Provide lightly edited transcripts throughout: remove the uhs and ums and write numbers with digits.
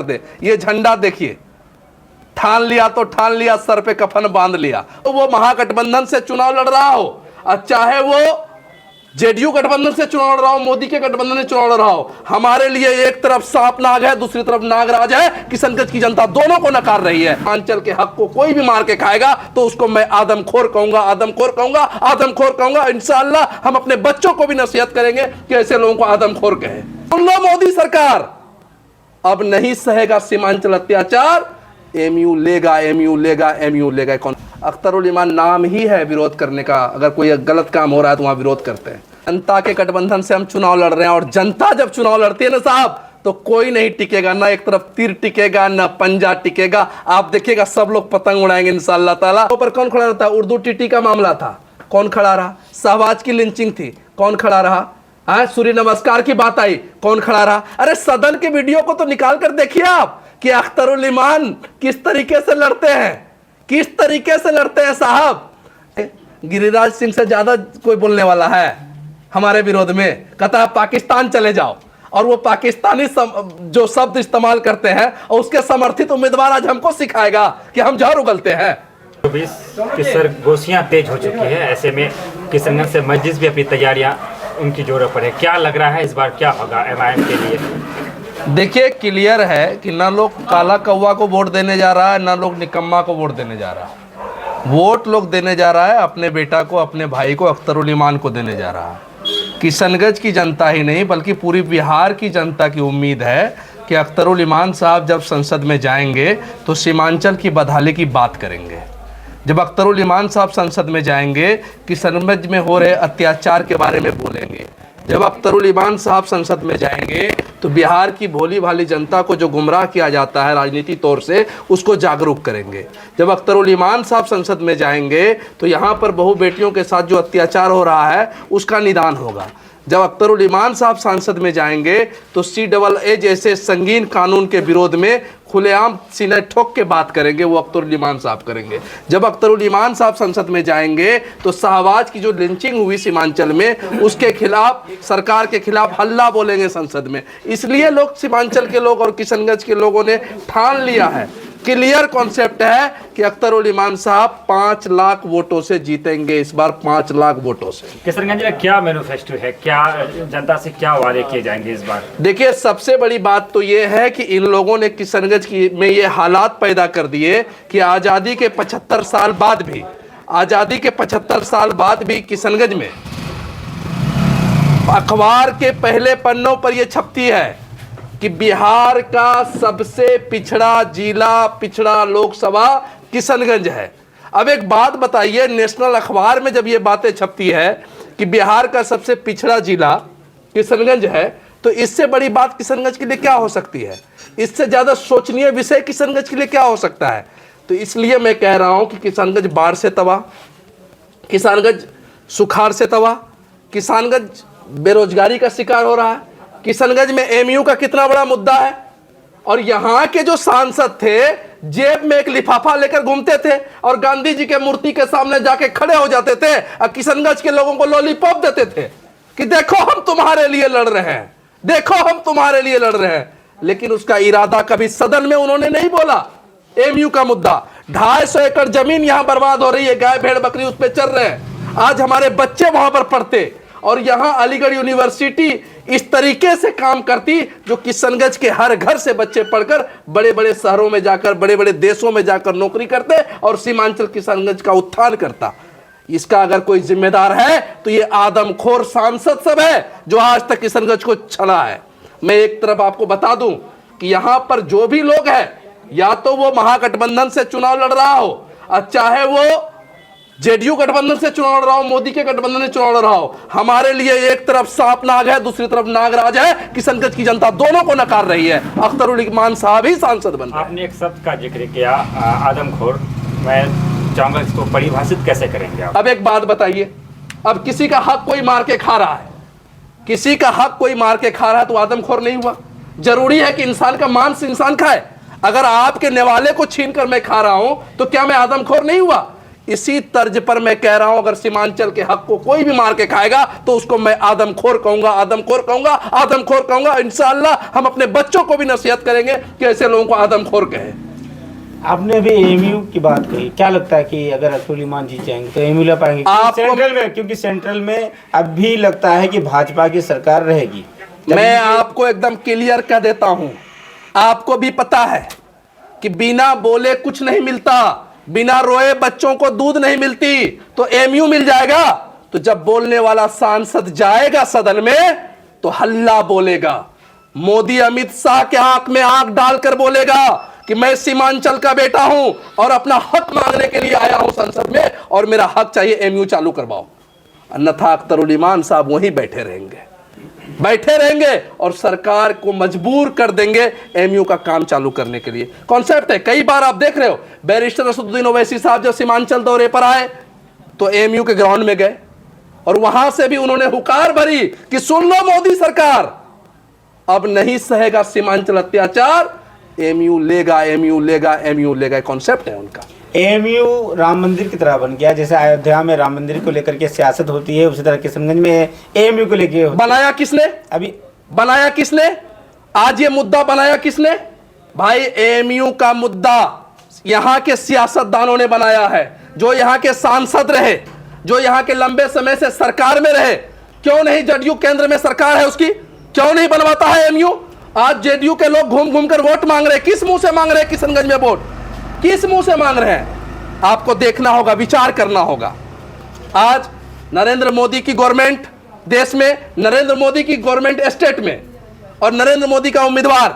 दे। ये झंडा देखिए, ठान लिया तो ठान लिया, सर पे कफन बांध लिया। तो वो महागठबंधन से चुनाव लड़ रहा हो, और चाहे वो जेडीयू गठबंधन से चुनाव लड़ रहा हो, मोदी के गठबंधन से चुनाव लड़ रहा हो, हमारे लिए एक तरफ सांप नाग है, दूसरी तरफ नागराज है। किशनगंज की जनता दोनों को नकार रही है। आंचल के हक को कोई भी मार के खाएगा तो उसको मैं आदमखोर कहूंगा, आदमखोर कहूंगा, आदमखोर कहूंगा। इंशाअल्लाह हम अपने बच्चों को भी नसीहत करेंगे कि ऐसे लोगों को आदमखोर कहे। सुन लो मोदी सरकार, अब नहीं सहेगा सीमांचल अत्याचार। एमयू लेगा, एमयू लेगा, एमयू लेगा। कौन? अख्तरुल इमान नाम ही है विरोध करने का। अगर कोई गलत काम हो रहा है तो वहां विरोध करते हैं। जनता के गठबंधन से हम चुनाव लड़ रहे हैं, और जनता जब चुनाव लड़ती है ना साहब, तो कोई नहीं टिकेगा, ना एक तरफ तीर टिकेगा, ना पंजा टिकेगा। आप देखिएगा सब लोग पतंग उड़ाएंगे इंशाअल्लाह ताला। ऊपर कौन खड़ा रहता? उर्दू टीटी का मामला था, कौन खड़ा रहा? शहबाज की लिंचिंग थी, कौन खड़ा रहा? सूर्य नमस्कार की बात आई, कौन खड़ा रहा? अरे सदन के वीडियो को तो निकाल कर देखिए आप कि अख्तरुल इमान किस तरीके से लड़ते हैं, किस तरीके से लड़ते हैं साहब। गिरिराज सिंह से ज्यादा कोई बोलने वाला है हमारे विरोध में? कहता है पाकिस्तान चले जाओ, और वो पाकिस्तानी जो शब्द इस्तेमाल करते हैं, और उसके समर्थित उम्मीदवार आज हमको सिखाएगा कि हम जहर उगलते हैं। की सरगोशियां तेज हो चुकी है, ऐसे में किशनगंज से मस्जिद भी अपनी तैयारियां उनकी जोरों पर है। क्या लग रहा है इस बार क्या होगा एमआईएम के लिए? देखिए क्लियर है कि ना लोग काला कौवा को वोट देने जा रहा है, ना लोग निकम्मा को वोट देने जा रहा है। वोट लोग देने जा रहा है अपने बेटा को, अपने भाई को, अख्तरुल इमान को देने जा रहा है। किशनगंज की जनता ही नहीं बल्कि पूरी बिहार की जनता की उम्मीद है कि अख्तरुल इमान साहब जब संसद में जाएंगे तो सीमांचल की बदहाली की बात करेंगे। जब अख्तरुल इमान साहब संसद में जाएंगे, किशनगंज में हो रहे अत्याचार के बारे में बोलेंगे। जब अख्तरुल इमान साहब संसद में जाएंगे तो बिहार की भोली भाली जनता को जो गुमराह किया जाता है राजनीतिक तौर से, उसको जागरूक करेंगे। जब अख्तरुल इमान साहब संसद में जाएंगे तो यहाँ पर बहु बेटियों के साथ जो अत्याचार हो रहा है उसका निदान होगा। जब अख्तरुल इमान साहब संसद में जाएंगे तो CAA जैसे संगीन कानून के विरोध में खुलेआम सीने ठोक के बात करेंगे, वो अख्तरुल इमान साहब करेंगे। जब अख्तरुल इमान साहब संसद में जाएंगे तो शहबाज की जो लिंचिंग हुई सीमांचल में, उसके खिलाफ, सरकार के खिलाफ हल्ला बोलेंगे संसद में। इसलिए लोग, सीमांचल के लोग और किशनगंज के लोगों ने ठान लिया है, क्लियर कॉन्सेप्ट है कि अख्तरुल इमान साहब 5 लाख वोटों से जीतेंगे इस बार, 5 लाख वोटों से। किशनगंज में क्या मैनिफेस्टो है, क्या जनता से क्या वादे किए जाएंगे इस बार? देखिए सबसे बड़ी बात तो ये है कि इन लोगों ने किशनगंज में ये हालात पैदा कर दिए कि आज़ादी के 75 साल बाद भी, आज़ादी के 75 साल बाद भी किशनगंज में अखबार के पहले पन्नों पर यह छपती है कि बिहार का सबसे पिछड़ा जिला, पिछड़ा लोकसभा किशनगंज है। अब एक बात बताइए, नेशनल अखबार में जब ये बातें छपती है कि बिहार का सबसे पिछड़ा जिला किशनगंज है, तो इससे बड़ी बात किशनगंज के लिए क्या हो सकती है? इससे ज़्यादा सोचनीय विषय किशनगंज के लिए क्या हो सकता है? तो इसलिए मैं कह रहा हूँ कि किशनगंज बाढ़ से तबाह, किशनगंज सुखाड़ से तबाह, किशनगंज बेरोजगारी का शिकार हो रहा है। किशनगंज में एमयू का कितना बड़ा मुद्दा है, और यहाँ के जो सांसद थे जेब में एक लिफाफा लेकर घूमते थे और गांधी जी के मूर्ति के सामने जाके खड़े हो जाते थे और किशनगंज के लोगों को लॉलीपॉप देते थे कि देखो हम तुम्हारे लिए लड़ रहे हैं, देखो हम तुम्हारे लिए लड़ रहे हैं। लेकिन उसका इरादा कभी सदन में उन्होंने नहीं बोला। एमयू का मुद्दा, 250 एकड़ जमीन यहाँ बर्बाद हो रही है, गाय भेड़ बकरी उस पर चल रहे हैं। आज हमारे बच्चे वहां पर पढ़ते, और यहाँ अलीगढ़ यूनिवर्सिटी इस तरीके से काम करती जो किशनगंज के हर घर से बच्चे पढ़कर बड़े बड़े शहरों में जाकर, बड़े बड़े देशों में जाकर नौकरी करते और सीमांचल किशनगंज का उत्थान करता। इसका अगर कोई जिम्मेदार है तो ये आदमखोर सांसद सब है जो आज तक किशनगंज को छला है। मैं एक तरफ आपको बता दूं कि यहाँ पर जो भी लोग हैं, या तो वो महागठबंधन से चुनाव लड़ रहा हो, और चाहे वो जेडीयू गठबंधन से चुनाव लड़ रहा हो, मोदी के गठबंधन से चुनाव लड़ रहा हो, हमारे लिए एक तरफ सांप नाग है, दूसरी तरफ नागराज है। किशनगंज की जनता दोनों को नकार रही है। अख्तरुल इमान साहब ही सांसद बन रहे हैं। आपने एक शब्द का जिक्र किया, आदमखोर। मैं चाहूंगा इसको परिभाषित कैसे करेंगे आप? अब एक बात बताइए, अब किसी का हक कोई मार के खा रहा है, किसी का हक कोई मार के खा रहा है तो आदमखोर नहीं हुआ? जरूरी है कि इंसान का मांस इंसान खाए? अगर आपके नेवाले को छीन कर मैं खा रहा हूं तो क्या मैं आदमखोर नहीं हुआ? इसी तर्ज पर मैं कह रहा हूं, अगर सीमांचल के हक को कोई भी मार के खाएगा तो उसको मैं आदमखोर कहूंगा, आदमखोर कहूंगा, आदमखोर कहूंगा। इंशाअल्लाह हम अपने बच्चों को भी नसीहत करेंगे कि ऐसे लोगों को आदमखोर कहे। आपने भी एमयू की बात कही, क्या लगता है कि अगर अख्तरुल ईमान जीत जाएंगे तो एमयू ला पाएंगे? सेंट्रल में, क्योंकि सेंट्रल में अब भी लगता है कि भाजपा की सरकार रहेगी। मैं आपको एकदम क्लियर कर देता हूं, आपको भी पता है कि बिना बोले कुछ नहीं मिलता, बिना रोए बच्चों को दूध नहीं मिलती, तो एमयू मिल जाएगा। तो जब बोलने वाला सांसद जाएगा सदन में तो हल्ला बोलेगा, मोदी अमित शाह के आंख में आंख डालकर बोलेगा कि मैं सीमांचल का बेटा हूं और अपना हक मांगने के लिए आया हूं संसद में और मेरा हक चाहिए, एमयू चालू करवाओ। अन्यथा अख्तरुल ईमान साहब वहीं बैठे रहेंगे और सरकार को मजबूर कर देंगे एमयू का काम चालू करने के लिए। कॉन्सेप्ट है, कई बार आप देख रहे हो, बैरिस्टर असदुद्दीन ओवैसी साहब जब सीमांचल दौरे पर आए तो एमयू के ग्राउंड में गए और वहां से भी उन्होंने हुकार भरी कि सुन लो मोदी सरकार, अब नहीं सहेगा सीमांचल अत्याचार, एमयू लेगा, एमयू लेगा, एमयू लेगा। कॉन्सेप्ट है उनका। एमयू राम मंदिर की तरह बन गया, जैसे अयोध्या में राम मंदिर को लेकर के सियासत होती है, उसी तरह किशनगंज में एमयू को लेकर बनाया किसने? अभी बनाया किसने? आज ये मुद्दा बनाया किसने? भाई एमयू का मुद्दा यहां के सियासतदानों ने बनाया है, जो यहां के सांसद रहे, जो यहां के लंबे समय से सरकार में रहे। क्यों नहीं जदयू केंद्र में सरकार है उसकी, क्यों नहीं बनवाता है एमयू? आज जेडीयू के लोग घूम घूम कर वोट मांग रहे हैं, किस मुंह से मांग रहे हैं? किशनगंज में वोट किस मुंह से मांग रहे हैं? आपको देखना होगा, विचार करना होगा। आज नरेंद्र मोदी की गवर्नमेंट देश में, नरेंद्र मोदी की गवर्नमेंट स्टेट में, और नरेंद्र मोदी का उम्मीदवार,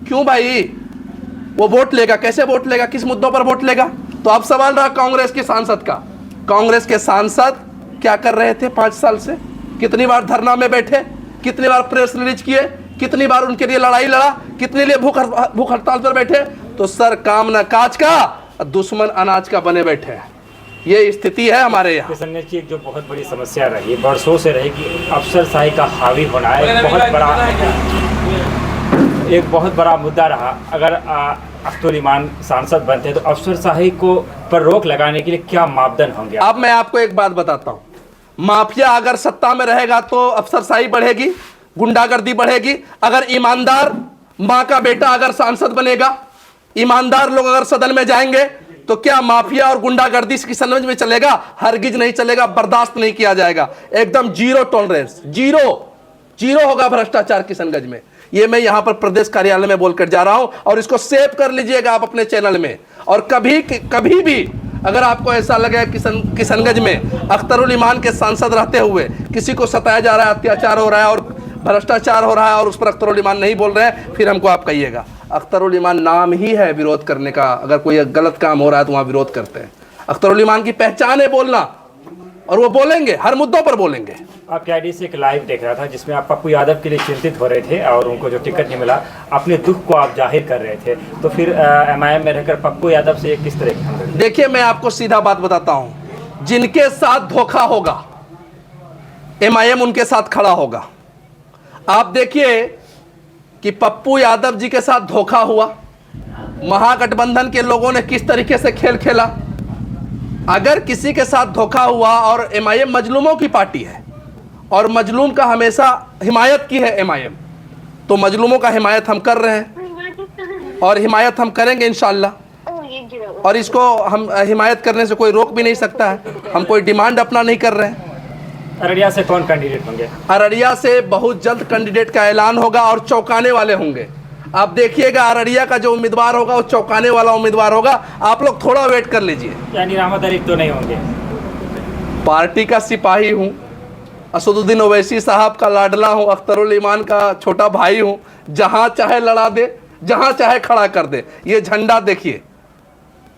क्यों भाई वो वोट लेगा? कैसे वोट लेगा? किस मुद्दों पर वोट लेगा? तो अब सवाल रहा कांग्रेस के सांसद का। कांग्रेस के सांसद क्या कर रहे थे 5 साल से? कितनी बार धरना में बैठे, कितनी बार प्रेस रिलीज किए, कितनी बार उनके लिए लड़ाई लड़ा, कितने लिए भूख हड़ताल पर बैठे? तो सर काम ना काज का, दुश्मन अनाज का बने बैठे हैं। ये स्थिति है हमारे यहाँ। किशनगंज की एक जो बहुत बड़ी समस्या रही, बरसों से रही, कि अफसरशाही का हावी होना एक बहुत बड़ा मुद्दा रहा। अगर अख्तरुल ईमान सांसद बनते हैं तो अफसरशाही को पर रोक लगाने के लिए क्या मापदंड होंगे? अब मैं आपको एक बात बताता हूँ, माफिया अगर सत्ता में रहेगा तो अफसरशाही बढ़ेगी, गुंडागर्दी बढ़ेगी। अगर ईमानदार माँ का बेटा अगर सांसद बनेगा, ईमानदार लोग अगर सदन में जाएंगे, तो क्या माफिया और गुंडागर्दी किशनगंज में चलेगा? हरगिज नहीं चलेगा, बर्दाश्त नहीं किया जाएगा। एकदम जीरो टॉलरेंस, जीरो होगा भ्रष्टाचार किशनगंज में। ये मैं यहां पर प्रदेश कार्यालय में बोलकर जा रहा हूं और इसको सेव कर लीजिएगा आप अपने चैनल में। और कभी भी अगर आपको ऐसा लगे किशनगंज में अख्तरुल ईमान के सांसद रहते हुए किसी को सताया जा रहा है, अत्याचार हो रहा है और भ्रष्टाचार हो रहा है और उस पर अख्तरुल ईमान नहीं बोल रहे हैं, फिर हमको आप कहिएगा। अख्तरुल ईमान नाम ही है विरोध करने का। अगर कोई गलत काम हो रहा है तो वहां विरोध करते हैं। अख्तरुल ईमान की पहचान है बोलना, और वो बोलेंगे, हर मुद्दों पर बोलेंगे। आप KID से एक लाइव देख रहा था जिसमें आप पप्पू यादव के लिए चिंतित हो रहे थे और उनको जो टिकट नहीं मिला, अपने दुख को आप जाहिर कर रहे थे। तो फिर MIM में रहकर पप्पू यादव से किस तरह की हमदर्दी? देखिए मैं आपको सीधा बात बताता हूं, जिनके साथ धोखा होगा MIM उनके साथ खड़ा होगा। आप देखिए कि पप्पू यादव जी के साथ धोखा हुआ, महागठबंधन के लोगों ने किस तरीके से खेल खेला। अगर किसी के साथ धोखा हुआ, और MIM मजलूमों की पार्टी है और मजलूम का हमेशा हिमायत की है MIM, तो मजलूमों का हिमायत हम कर रहे हैं और हिमायत हम करेंगे इंशाअल्लाह। और इसको हम हिमायत करने से कोई रोक भी नहीं सकता है। हम कोई डिमांड अपना नहीं कर रहे हैं। अररिया से कौन कैंडिडेट होंगे? अररिया से बहुत जल्द कैंडिडेट का ऐलान होगा और चौंकाने वाले होंगे। आप देखिएगा अररिया का जो उम्मीदवार होगा वो चौंकाने वाला उम्मीदवार होगा। आप लोग थोड़ा वेट कर लीजिए। यानी रहमत अरीफ तो नहीं होंगे? पार्टी का सिपाही हूँ, असदुद्दीन ओवैसी साहब का लाडला हूँ, अख्तरुल ईमान का छोटा भाई हूँ। जहाँ चाहे लड़ा दे, जहाँ चाहे खड़ा कर दे। ये झंडा देखिए,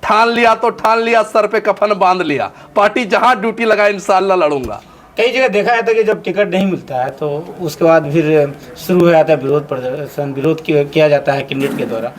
ठान लिया तो ठान लिया, सर पे कफन बांध लिया। पार्टी जहाँ ड्यूटी लगाए इंशाअल्लाह लड़ूंगा। कई जगह देखा जाता है कि जब टिकट नहीं मिलता है तो उसके बाद फिर शुरू हो जाता है विरोध प्रदर्शन, विरोध किया जाता है कैंडिडेट के द्वारा।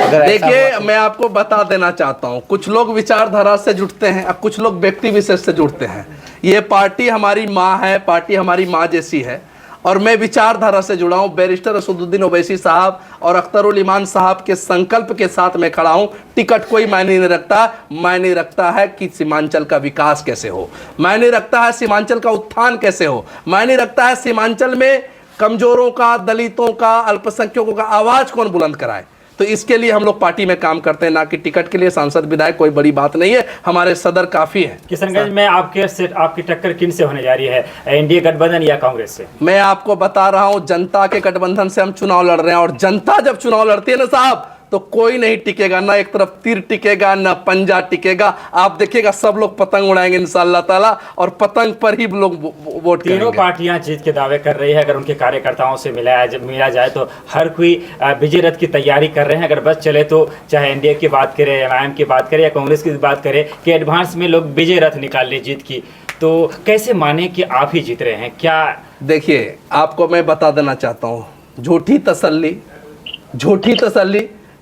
अगर देखिए मैं आपको बता देना चाहता हूँ, कुछ लोग विचारधारा से जुड़ते हैं और कुछ लोग व्यक्ति विशेष से जुड़ते हैं। ये पार्टी हमारी माँ है, पार्टी हमारी माँ जैसी है। और मैं विचारधारा से जुड़ा हूं। बैरिस्टर असदुद्दीन ओवैसी साहब और अख्तरुल ईमान साहब के संकल्प के साथ मैं खड़ा हूं। टिकट कोई मायने नहीं रखता, मायने रखता है कि सीमांचल का विकास कैसे हो, मायने रखता है सीमांचल का उत्थान कैसे हो, मायने रखता है सीमांचल में कमजोरों का, दलितों का, अल्पसंख्यकों का आवाज कौन बुलंद कराए। तो इसके लिए हम लोग पार्टी में काम करते हैं, ना कि टिकट के लिए। सांसद विधायक कोई बड़ी बात नहीं है, हमारे सदर काफी है। किशनगंज में आपकी टक्कर किन से होने जा रही है, एनडीए गठबंधन या कांग्रेस से? मैं आपको बता रहा हूं, जनता के गठबंधन से हम चुनाव लड़ रहे हैं, और जनता जब चुनाव लड़ती है ना साहब, तो कोई नहीं टिकेगा, ना एक तरफ तीर टिकेगा, ना पंजा टिकेगा। आप देखिएगा सब लोग पतंग उड़ाएंगे इंशाअल्लाह ताला, और पतंग पर ही लोग वोट करेंगे। तीनों पार्टियां जीत के दावे कर रही है। अगर उनके कार्यकर्ताओं से मिला जाए तो हर कोई विजय रथ की तैयारी कर रहे हैं। अगर बस चले तो चाहे एनडीए की बात करें, एमआईएम की बात करें या कांग्रेस की बात करें कि एडवांस में लोग विजय रथ निकाल ले जीत की, तो कैसे माने कि आप ही जीत रहे हैं? क्या देखिए, आपको मैं बता देना चाहता हूँ, झूठी तसल्ली,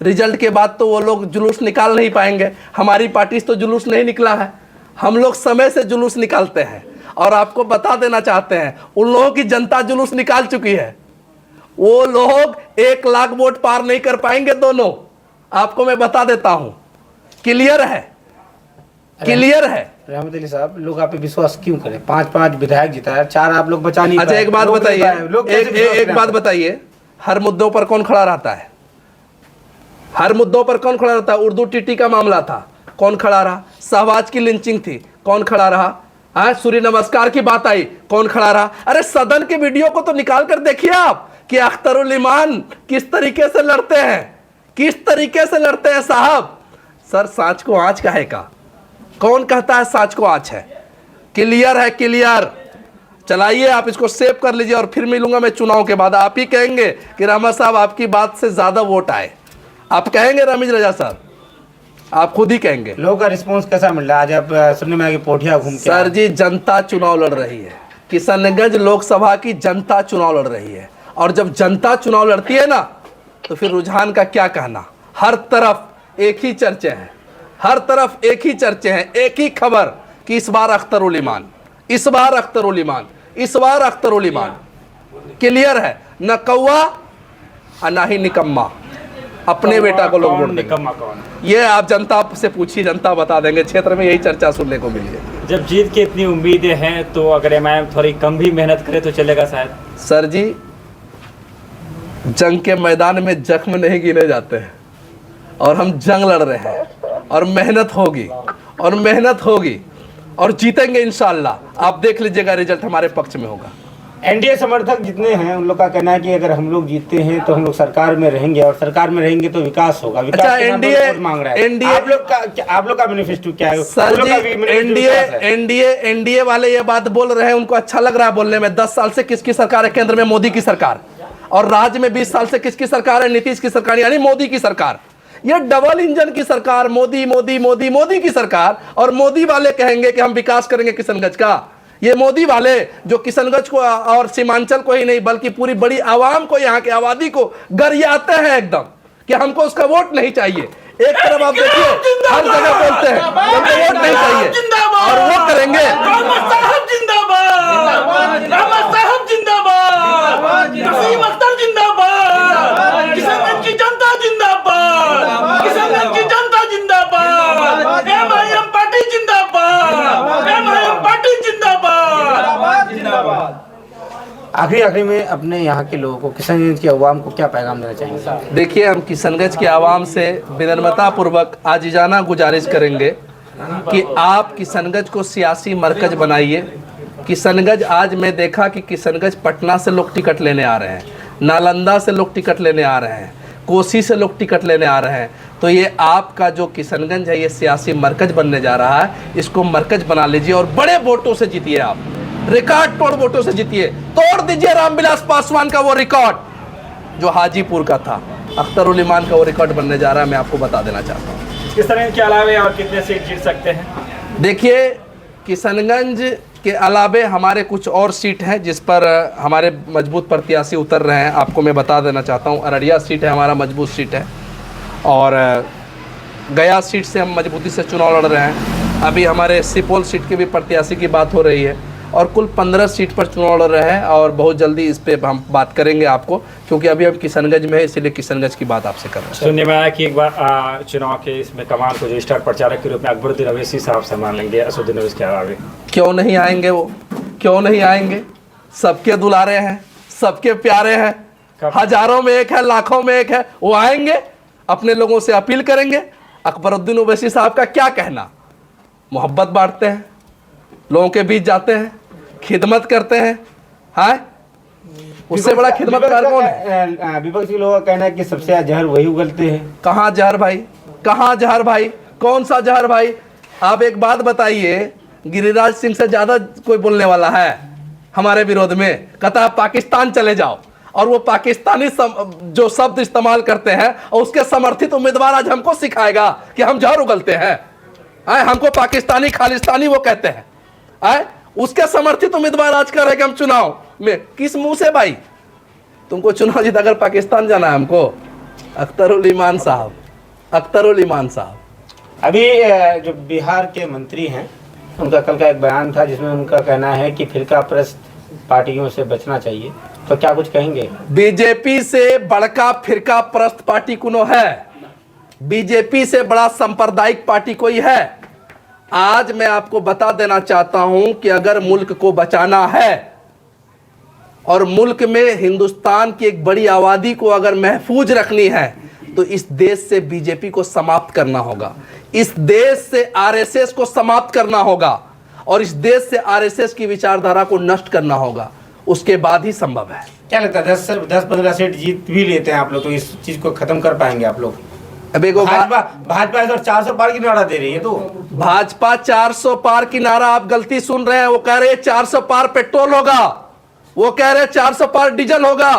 रिजल्ट के बाद तो वो लोग जुलूस निकाल नहीं पाएंगे। हमारी पार्टी से तो जुलूस नहीं निकला है, हम लोग समय से जुलूस निकालते हैं। और आपको बता देना चाहते हैं, उन लोगों की जनता जुलूस निकाल चुकी है, वो लोग 1 लाख वोट पार नहीं कर पाएंगे दोनों। आपको मैं बता देता हूं, क्लियर है। रहमत अली साहब, लोग आप पे विश्वास क्यों करें? 5 विधायक जिताया, 4 आप लोग बचा नहीं अच्छा, पाए। एक बात बताइए, एक बात बताइए, हर मुद्दों पर कौन खड़ा रहता है? हर मुद्दों पर कौन खड़ा रहता है? उर्दू टीटी का मामला था, कौन खड़ा रहा? शहबाज की लिंचिंग थी, कौन खड़ा रहा? सूर्य नमस्कार की बात आई, कौन खड़ा रहा? अरे सदन के वीडियो को तो निकाल कर देखिए आप कि अख्तरुल ईमान किस तरीके से लड़ते हैं, साहब। सर, सांच को आंच काहे का? कौन कहता है सांच को आंच है? क्लियर। चलाइए, आप इसको सेव कर लीजिए, और फिर मिलूंगा मैं चुनाव के बाद। आप ही कहेंगे कि रहमत साहब आपकी बात से ज्यादा वोट आए, आप कहेंगे रमीज रजा साहब, आप खुद ही कहेंगे। लोगों का रिस्पांस कैसा मिल रहा है? आज आप सुनने में आगे पोठिया घूम के सर जी, जनता चुनाव लड़ रही है, किशनगंज लोकसभा की जनता चुनाव लड़ रही है, और जब जनता चुनाव लड़ती है ना, तो फिर रुझान का क्या कहना। हर तरफ एक ही चर्चे हैं, एक ही खबर कि इस बार अख्तरुल ईमान। क्लियर है, न कौवा और ना ही निकम्मा। अपने बेटा को लोग वोट देंगे। निकम्मा कौन? ये आप जनता से पूछिए, जनता बता देंगे। क्षेत्र में यही चर्चा सुनने को मिली है। जब जीत की इतनी उम्मीदें हैं, तो अगर एमआईएम थोड़ी कम भी मेहनत करे तो चलेगा शायद? सर जी, जंग के मैदान में जख्म नहीं गिने जाते हैं, और हम जंग लड़ रहे हैं, और मेहनत होगी और जीतेंगे इंशाअल्लाह। आप देख लीजिएगा, रिजल्ट हमारे पक्ष में होगा। एनडीए समर्थक जितने हैं उन लोग का कहना है कि अगर हम लोग जीतते हैं तो हम लोग सरकार में रहेंगे, और सरकार में रहेंगे तो विकास होगा। विकास अच्छा, के नाम पर वोट मांग रहा है। आप लोग का मैनिफेस्टो क्या है? सर जी, एनडीए वाले ये बात बोल रहे हैं, उनको अच्छा लग रहा है बोलने में। 10 साल से किसकी सरकार है? केंद्र में मोदी की सरकार, और राज्य में 20 साल से किसकी सरकार है? नीतीश की सरकार, यानी मोदी की सरकार। ये डबल इंजन की सरकार, मोदी की सरकार। और मोदी वाले कहेंगे कि हम विकास करेंगे किशनगंज का। ये मोदी वाले जो किशनगंज को और सीमांचल को ही नहीं, बल्कि पूरी बड़ी आवाम को, यहाँ के आबादी को गरियाते हैं एकदम कि हमको उसका वोट नहीं चाहिए। एक तरफ आप देखिए, हर जगह बोलते हैं हमको वोट नहीं चाहिए, और वो करेंगे। आखिरी में अपने यहाँ के लोगों को, किशनगंज की आवाम को क्या पैगाम देना चाहेंगे? देखिए, हम किशनगंज की आवाम से विनम्रता पूर्वक आजिजाना गुजारिश करेंगे कि आप किशनगंज को सियासी मरकज बनाइए। किशनगंज, आज मैं देखा कि किशनगंज पटना से लोग टिकट लेने आ रहे हैं, नालंदा से लोग टिकट लेने आ रहे हैं, कोसी से लोग टिकट लेने आ रहे हैं। तो ये आपका जो किशनगंज है, ये सियासी मरकज बनने जा रहा है, इसको मरकज बना लीजिए और बड़े वोटों से जीतिए। आप रिकॉर्ड तोड़ वोटों से जीतिए, तोड़ दीजिए रामविलास पासवान का वो रिकॉर्ड जो हाजीपुर का था। अख्तरुल ईमान का वो रिकॉर्ड बनने जा रहा है, मैं आपको बता देना चाहता हूँ। किशनगंज के अलावे और कितने सीट जीत सकते हैं? देखिए, किशनगंज के अलावे हमारे कुछ और सीट हैं जिस पर हमारे मजबूत प्रत्याशी उतर रहे हैं। आपको मैं बता देना चाहता हूँ, अररिया सीट है, हमारा मजबूत सीट है, और गया सीट से हम मजबूती से चुनाव लड़ रहे हैं। अभी हमारे सुपौल सीट की भी प्रत्याशी की बात हो रही है। और कुल 15 सीट पर चुनाव लड़ रहे हैं और बहुत जल्दी इस पे हम बात करेंगे आपको, क्योंकि अभी हम किशनगंज में है, इसीलिए किशनगंज की बात आपसे कर रहे हैं। सुनने में आया कि एक बार चुनाव के इसमें कमान को जो स्टार प्रचारक के रूप में अकबरुद्दीन अवैसी साहब संभाल लेंगे असदुद्दीन अवैसी के अलावा। क्यों नहीं आएंगे वो, क्यों नहीं आएंगे? सबके दुलारे हैं, सबके प्यारे हैं, हजारों में एक है, लाखों में एक है, वो आएंगे, अपने लोगों से अपील करेंगे। अकबरुद्दीन ओवैसी साहब का क्या कहना, मोहब्बत बांटते हैं, लोगों के बीच जाते हैं, खिदमत करते हैं। हाँ, उससे बड़ा खिदमतगार कौन है? विपक्ष के लोगों का कहना है कि सबसे ज्यादा जहर वही उगलते हैं। कहाँ जहर भाई, कहाँ जहर भाई, कौन सा जहर भाई? आप एक बात बताइए, गिरिराज सिंह से ज्यादा कोई बोलने वाला है हमारे विरोध में? कहता है पाकिस्तान चले जाओ, और वो पाकिस्तानी जो शब्द इस्तेमाल करते हैं, और उसके समर्थित उम्मीदवार आज हमको सिखाएगा कि हम जहर उगलते हैं। हमको पाकिस्तानी खालिस्तानी वो कहते हैं। उसके समर्थित उम्मीदवार आज कह रहे हैं कि हम चुनाव में, किस मुंह से भाई? तुमको चुनाव जीत अगर पाकिस्तान जाना है हमको? अख्तरुल ईमान साहब, अख्तरुल ईमान साहब। अभी जो बिहार के मंत्री हैं, उनका कल का एक बयान था जिसमें उनका कहना है कि फिरका परस्त पार्टियों से बचना चाहिए, तो क्या कुछ कहेंगे? बीजेपी से बड़का फिरका परस्त पार्टी कोनो है? बीजेपी से बड़ा सांप्रदायिक पार्टी कोई है? आज मैं आपको बता देना चाहता हूं कि अगर मुल्क को बचाना है और मुल्क में हिंदुस्तान की एक बड़ी आबादी को अगर महफूज रखनी है, तो इस देश से बीजेपी को समाप्त करना होगा, इस देश से आरएसएस को समाप्त करना होगा, और इस देश से आरएसएस की विचारधारा को नष्ट करना होगा। उसके बाद ही संभव है। क्या लगता है 10-15 सीट जीत भी लेते हैं आप लोग, तो इस चीज को खत्म कर पाएंगे आप लोग? अब एक भाजपा इधर 400 पार की नारा दे रही है, तो भाजपा 400 पार की नारा, आप गलती सुन रहे हैं। वो कह रहे हैं 400 पार पेट्रोल होगा, वो कह रहे हैं 400 पार डीजल होगा,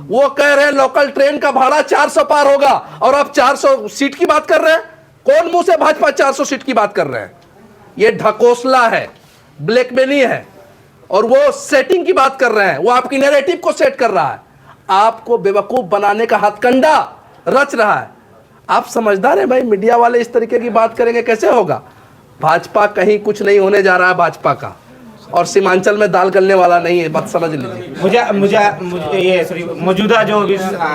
वो कह रहे हैं लोकल ट्रेन का भाड़ा 400 पार होगा, और आप 400 सीट की बात कर रहे हैं। कौन मुंह से भाजपा 400 सीट की बात कर रहे हैं? ये ढकोसला है, ब्लैकमेलिंग है, और वो सेटिंग की बात कर रहे हैं। वो आपकी नैरेटिव को सेट कर रहा है, आपको बेवकूफ बनाने का हथकंडा रच रहा है। आप समझदार हैं भाई, मीडिया वाले इस तरीके की बात करेंगे कैसे होगा? भाजपा कहीं कुछ नहीं होने जा रहा है भाजपा का, और सीमांचल में दाल गलने वाला नहीं है, बात समझ लीजिए। मुझे ये मौजूदा जो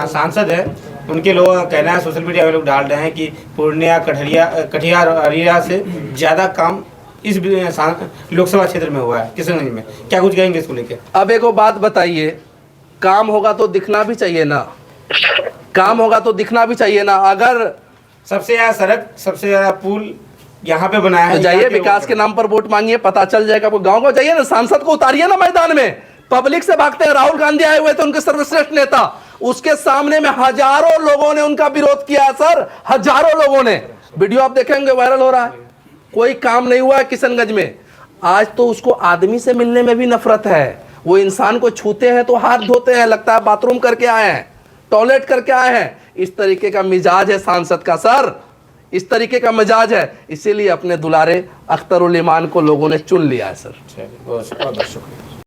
सांसद है, उनके लोगों का कहना है, सोशल मीडिया में लोग डाल रहे हैं कि पूर्णिया, कटिहार और अरेरिया से ज़्यादा काम इस लोकसभा क्षेत्र में हुआ है, किशनगंज में। क्या कुछ कहेंगे इसको लेकर? अब एक बात बताइए, काम होगा तो दिखना भी चाहिए ना, काम होगा तो दिखना भी चाहिए ना। अगर सबसे ज्यादा सड़क, सबसे ज्यादा पुल यहाँ पे बनाया है, तो जाइए विकास के नाम पर वोट मांगिए, पता चल जाएगा। आपको गांव जाइए ना, सांसद को उतारिए ना मैदान में। पब्लिक से भागते हैं। राहुल गांधी आए हुए थे, उनके सर्वश्रेष्ठ नेता, उसके सामने में हजारों लोगों ने उनका विरोध किया सर, हजारों लोगों ने। वीडियो आप देखेंगे, वायरल हो रहा है। कोई काम नहीं हुआ है किशनगंज में। आज तो उसको आदमी से मिलने में भी नफरत है। वो इंसान को छूते हैं तो हाथ धोते हैं, लगता है बाथरूम करके आए हैं, टॉयलेट करके आए हैं। इस तरीके का मिजाज है सांसद का सर, इस तरीके का मिजाज है। इसीलिए अपने दुलारे अख्तरुल ईमान को लोगों ने चुन लिया है सर। बहुत शुक्रिया।